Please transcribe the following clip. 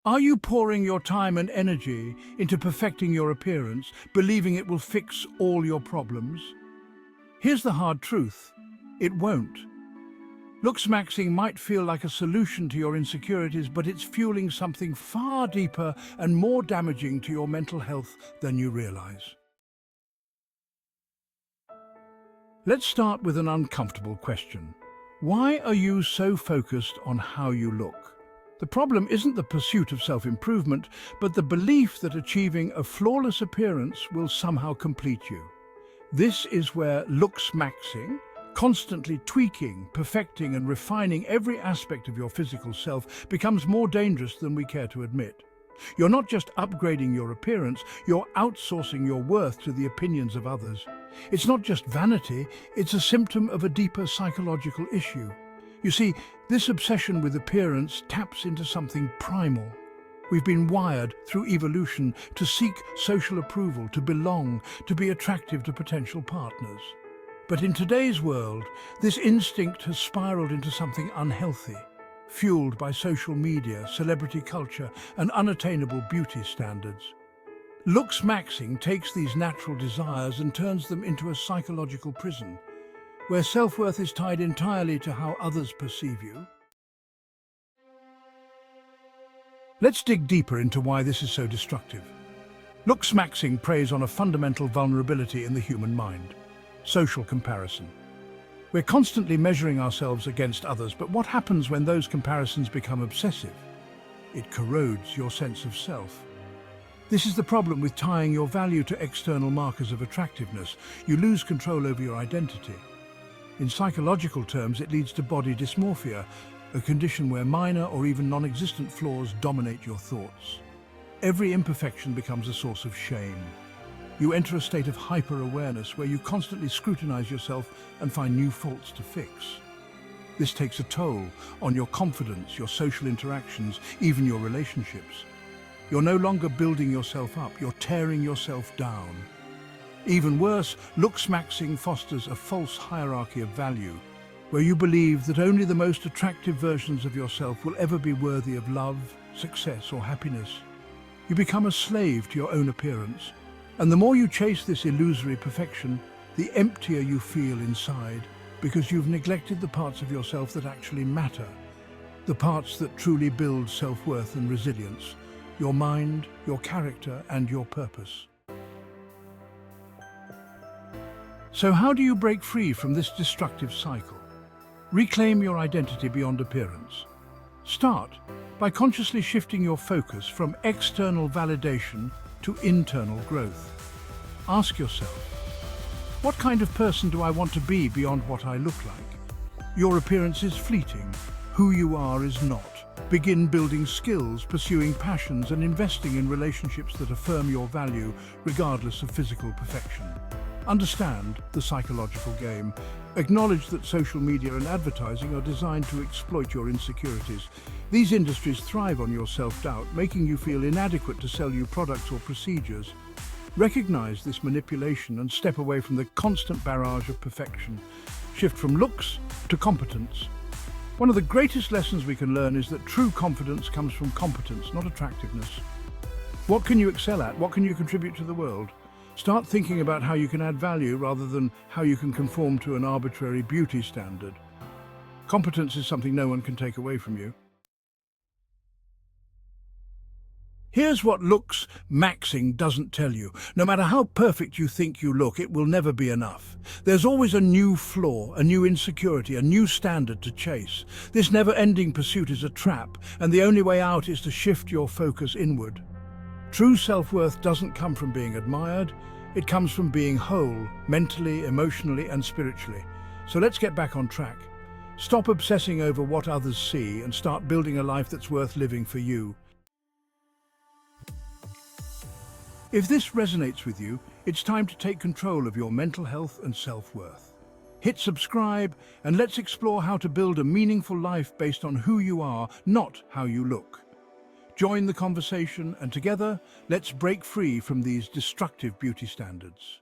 Are you pouring your time and energy into perfecting your appearance, believing it will fix all your problems? Here's the hard truth. It won't. Looksmaxing might feel like a solution to your insecurities, but it's fueling something far deeper and more damaging to your mental health than you realize. Let's start with an uncomfortable question. Why are you so focused on how you look? The problem isn't the pursuit of self-improvement, but the belief that achieving a flawless appearance will somehow complete you. This is where looksmaxing, constantly tweaking, perfecting and refining every aspect of your physical self, becomes more dangerous than we care to admit. You're not just upgrading your appearance, you're outsourcing your worth to the opinions of others. It's not just vanity, it's a symptom of a deeper psychological issue. You see, this obsession with appearance taps into something primal. We've been wired through evolution to seek social approval, to belong, to be attractive to potential partners. But in today's world, this instinct has spiraled into something unhealthy, fueled by social media, celebrity culture, and unattainable beauty standards. Looksmaxing takes these natural desires and turns them into a psychological prison, where self-worth is tied entirely to how others perceive you. Let's dig deeper into why this is so destructive. Looksmaxing preys on a fundamental vulnerability in the human mind: social comparison. We're constantly measuring ourselves against others, but what happens when those comparisons become obsessive? It corrodes your sense of self. This is the problem with tying your value to external markers of attractiveness. You lose control over your identity. In psychological terms, it leads to body dysmorphia, a condition where minor or even non-existent flaws dominate your thoughts. Every imperfection becomes a source of shame. You enter a state of hyper-awareness where you constantly scrutinize yourself and find new faults to fix. This takes a toll on your confidence, your social interactions, even your relationships. You're no longer building yourself up, you're tearing yourself down. Even worse, looksmaxing fosters a false hierarchy of value, where you believe that only the most attractive versions of yourself will ever be worthy of love, success, or happiness. You become a slave to your own appearance, and the more you chase this illusory perfection, the emptier you feel inside, because you've neglected the parts of yourself that actually matter, the parts that truly build self-worth and resilience, your mind, your character, and your purpose. So how do you break free from this destructive cycle? Reclaim your identity beyond appearance. Start by consciously shifting your focus from external validation to internal growth. Ask yourself, what kind of person do I want to be beyond what I look like? Your appearance is fleeting. Who you are is not. Begin building skills, pursuing passions, and investing in relationships that affirm your value, regardless of physical perfection. Understand the psychological game. Acknowledge that social media and advertising are designed to exploit your insecurities. These industries thrive on your self-doubt, making you feel inadequate to sell you products or procedures. Recognize this manipulation and step away from the constant barrage of perfection. Shift from looks to competence. One of the greatest lessons we can learn is that true confidence comes from competence, not attractiveness. What can you excel at? What can you contribute to the world? Start thinking about how you can add value rather than how you can conform to an arbitrary beauty standard. Competence is something no one can take away from you. Here's what looksmaxing doesn't tell you. No matter how perfect you think you look, it will never be enough. There's always a new flaw, a new insecurity, a new standard to chase. This never-ending pursuit is a trap, and the only way out is to shift your focus inward. True self-worth doesn't come from being admired, it comes from being whole, mentally, emotionally, and spiritually. So let's get back on track. Stop obsessing over what others see and start building a life that's worth living for you. If this resonates with you, it's time to take control of your mental health and self-worth. Hit subscribe and let's explore how to build a meaningful life based on who you are, not how you look. Join the conversation and together, let's break free from these destructive beauty standards.